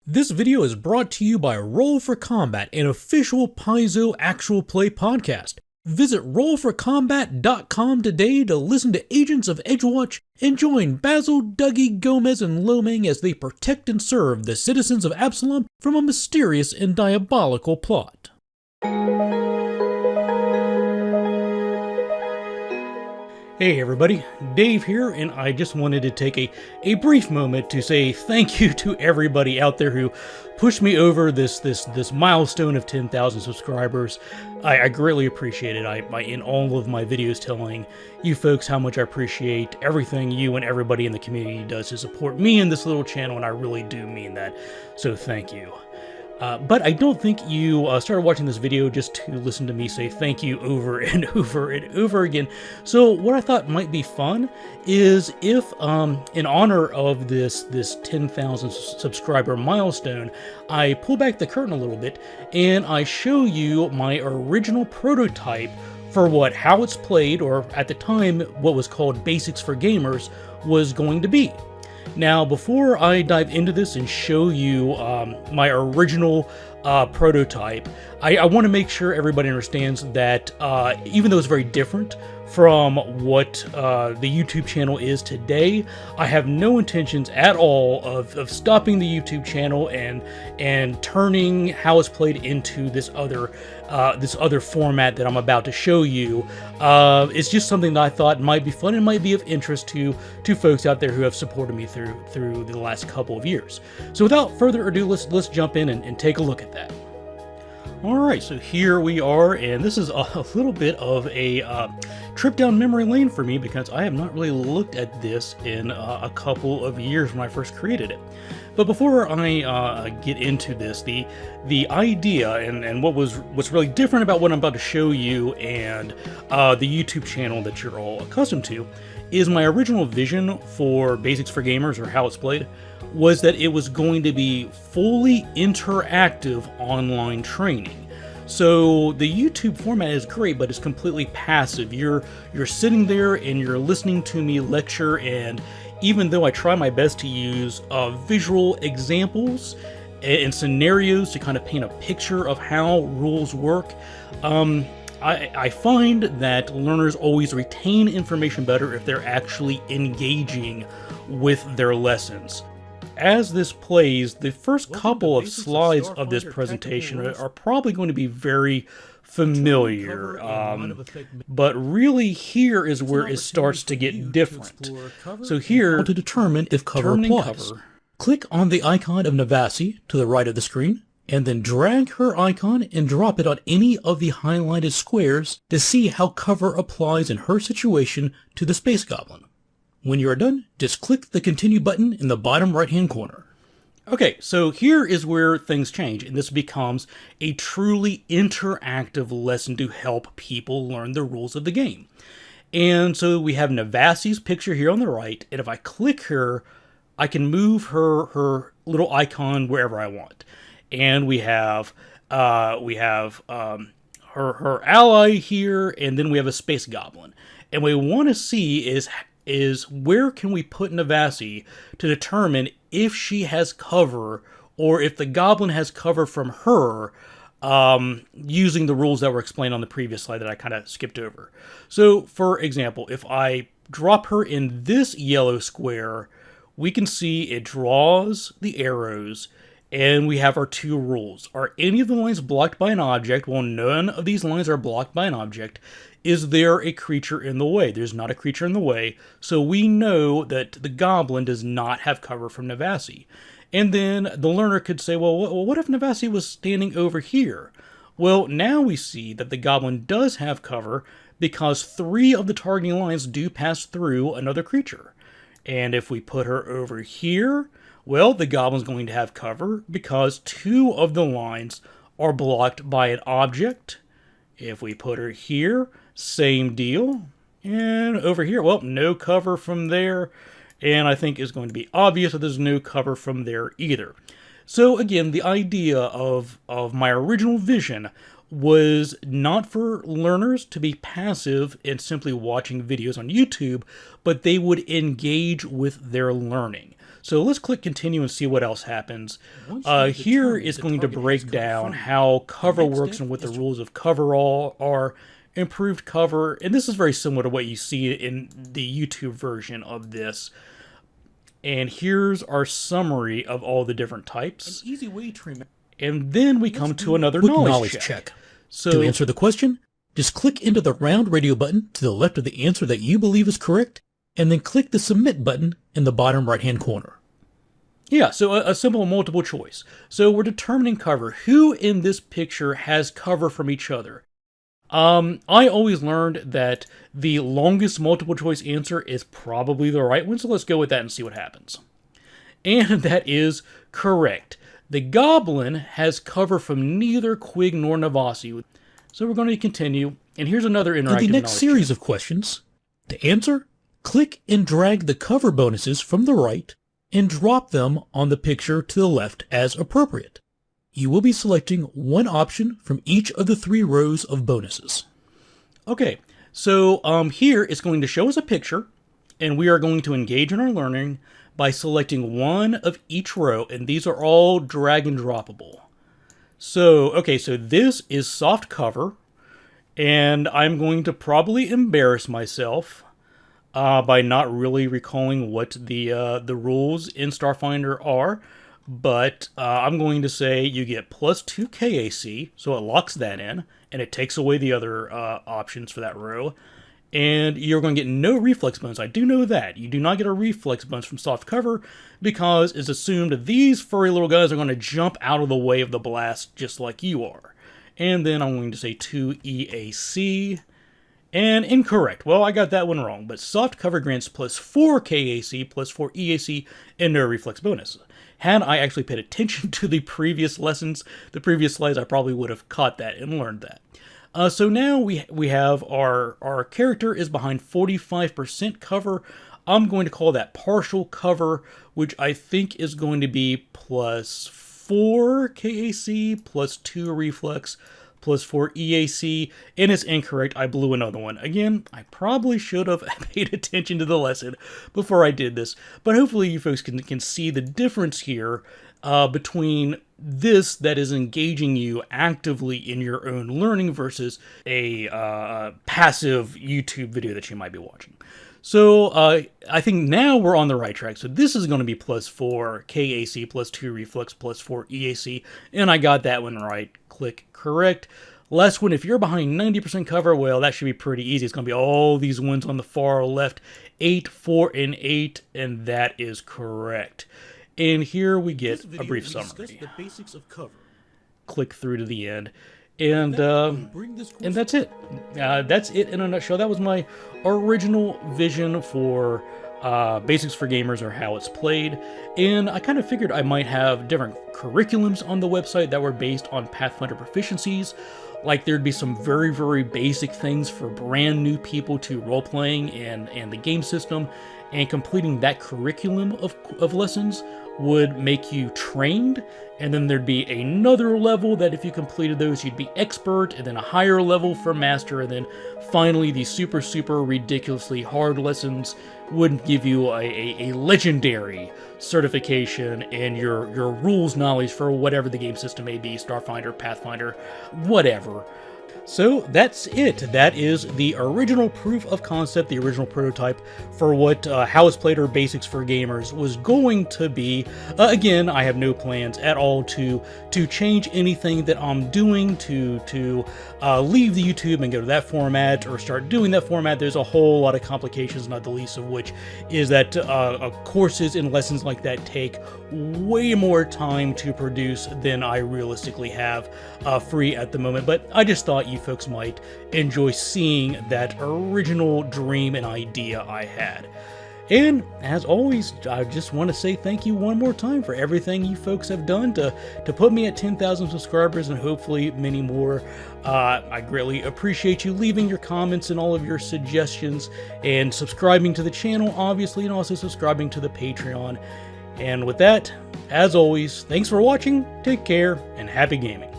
This video is brought to you by Roll for Combat, an official Paizo actual play podcast. Visit rollforcombat.com today to listen to Agents of Edgewatch and join Basil, Dougie, Gomez, and Lomang as they protect and serve the citizens of Absalom from a mysterious and diabolical plot. Hey everybody, Dave here, and I just wanted to take a brief moment to say thank you to everybody out there who pushed me over this milestone of 10,000 subscribers. I greatly appreciate it. I in all of my videos telling you folks how much I appreciate everything you and everybody in the community does to support me in this little channel, and I really do mean that, so thank you. But I don't think you started watching this video just to listen to me say thank you over and over and over again. So what I thought might be fun is if, in honor of this 10,000 subscriber milestone, I pull back the curtain a little bit and I show you my original prototype for what How It's Played, or at the time what was called Basics for Gamers, was going to be. Now, before I dive into this and show you my original prototype, I want to make sure everybody understands that even though it's very different from what the YouTube channel is today, I have no intentions at all of stopping the YouTube channel and turning How It's Played into this other format that I'm about to show you. It's just something that I thought might be fun and might be of interest to folks out there who have supported me through the last couple of years. So without further ado, let's jump in and take a look at that. Alright, so here we are, and this is a little bit of a trip down memory lane for me because I have not really looked at this in a couple of years when I first created it. But before I get into this, the idea and what's really different about what I'm about to show you and the YouTube channel that you're all accustomed to is my original vision for Basics for Gamers, or How It's Played, was that it was going to be fully interactive online training. So the YouTube format is great, but it's completely passive. You're sitting there and you're listening to me lecture, and even though I try my best to use visual examples and scenarios to kind of paint a picture of how rules work, I find that learners always retain information better if they're actually engaging with their lessons. As this plays, the first couple of slides of this presentation are probably going to be very familiar, but really here is where it starts to get different. So here, to determine if cover applies, click on the icon of Navasi to the right of the screen, and then drag her icon and drop it on any of the highlighted squares to see how cover applies in her situation to the Space Goblin. When you are done, just click the Continue button in the bottom right-hand corner. Okay, so here is where things change, and this becomes a truly interactive lesson to help people learn the rules of the game. And so we have Navasi's picture here on the right, and if I click her, I can move her little icon wherever I want. And we have her ally here, and then we have a Space Goblin. And what we want to see is where can we put Navasi to determine if she has cover, or if the Goblin has cover from her, using the rules that were explained on the previous slide that I kind of skipped over. So, for example, if I drop her in this yellow square, we can see it draws the arrows, and we have our two rules. Are any of the lines blocked by an object? Well, none of these lines are blocked by an object. Is there a creature in the way? There's not a creature in the way, so we know that the Goblin does not have cover from Navasi. And then the learner could say, well, what if Navasi was standing over here? Well, now we see that the Goblin does have cover because 3 of the targeting lines do pass through another creature. And if we put her over here, well, the Goblin's going to have cover because 2 of the lines are blocked by an object. If we put her here, same deal. And over here, well, no cover from there. And I think it's going to be obvious that there's no cover from there either. So again, the idea of my original vision was not for learners to be passive and simply watching videos on YouTube, but they would engage with their learning. So let's click continue and see what else happens. Here is going to break down how cover works and what the rules of cover all are, improved cover, and this is very similar to what you see in the YouTube version of this. And here's our summary of all the different types. An easy way to remember. And then we come to another knowledge check. So to answer the question, just click into the round radio button to the left of the answer that you believe is correct, and then click the submit button in the bottom right-hand corner. Yeah, so a simple multiple choice. So we're determining cover. Who in this picture has cover from each other? I always learned that the longest multiple choice answer is probably the right one, so let's go with that and see what happens. And that is correct. The goblin has cover from neither Quig nor Navasi. So we're going to continue, and here's another interactive In the next series of questions, to answer, click and drag the cover bonuses from the right and drop them on the picture to the left as appropriate. You will be selecting one option from each of the 3 rows of bonuses. Okay, so here it's going to show us a picture, and we are going to engage in our learning by selecting one of each row, and these are all drag and droppable. So, okay, so this is soft cover, and I'm going to probably embarrass myself by not really recalling what the rules in Starfinder are. But I'm going to say you get +2 KAC, so it locks that in, and it takes away the other options for that row. And you're going to get no reflex bonus. I do know that. You do not get a reflex bonus from soft cover because it's assumed that these furry little guys are going to jump out of the way of the blast just like you are. And then I'm going to say 2 EAC. And incorrect. Well, I got that one wrong, but soft cover grants +4 KAC, +4 EAC, and no reflex bonus. Had I actually paid attention to the previous lessons, the previous slides, I probably would have caught that and learned that. So now we have our character is behind 45% cover. I'm going to call that partial cover, which I think is going to be +4 KAC, +2 reflex, +4 EAC, and it's incorrect. I blew another one. Again, I probably should have paid attention to the lesson before I did this, but hopefully you folks can see the difference here between this that is engaging you actively in your own learning versus a passive YouTube video that you might be watching. So I think now we're on the right track. So this is going to be +4 KAC, +2 reflex, +4 EAC, and I got that one right. Click correct. Last one, if you're behind 90% cover, well, that should be pretty easy. It's going to be all these ones on the far left, 8, 4, and 8, and that is correct. And here we get a brief summary. The basics of cover. Click through to the end. And that's it. That's it in a nutshell. That was my original vision for Basics for Gamers, or how it's played. And I kind of figured I might have different curriculums on the website that were based on Pathfinder proficiencies. Like there'd be some very, very basic things for brand new people to role-playing and the game system. And completing that curriculum of lessons would make you trained, and then there'd be another level that if you completed those you'd be expert, and then a higher level for master, and then finally the super ridiculously hard lessons would give you a legendary certification in your rules knowledge for whatever the game system may be, Starfinder, Pathfinder, whatever. So that's it. That is the original proof of concept, the original prototype for what How It's Played or Basics for Gamers was going to be. Again, I have no plans at all to change anything that I'm doing, to leave the YouTube and go to that format or start doing that format. There's a whole lot of complications, not the least of which is that courses and lessons like that take way more time to produce than I realistically have free at the moment. But I just thought you folks might enjoy seeing that original dream and idea I had. And as always, I just want to say thank you one more time for everything you folks have done to put me at 10,000 subscribers and hopefully many more. I greatly appreciate you leaving your comments and all of your suggestions, and subscribing to the channel, obviously, and also subscribing to the Patreon. And with that, as always, thanks for watching, take care, and happy gaming.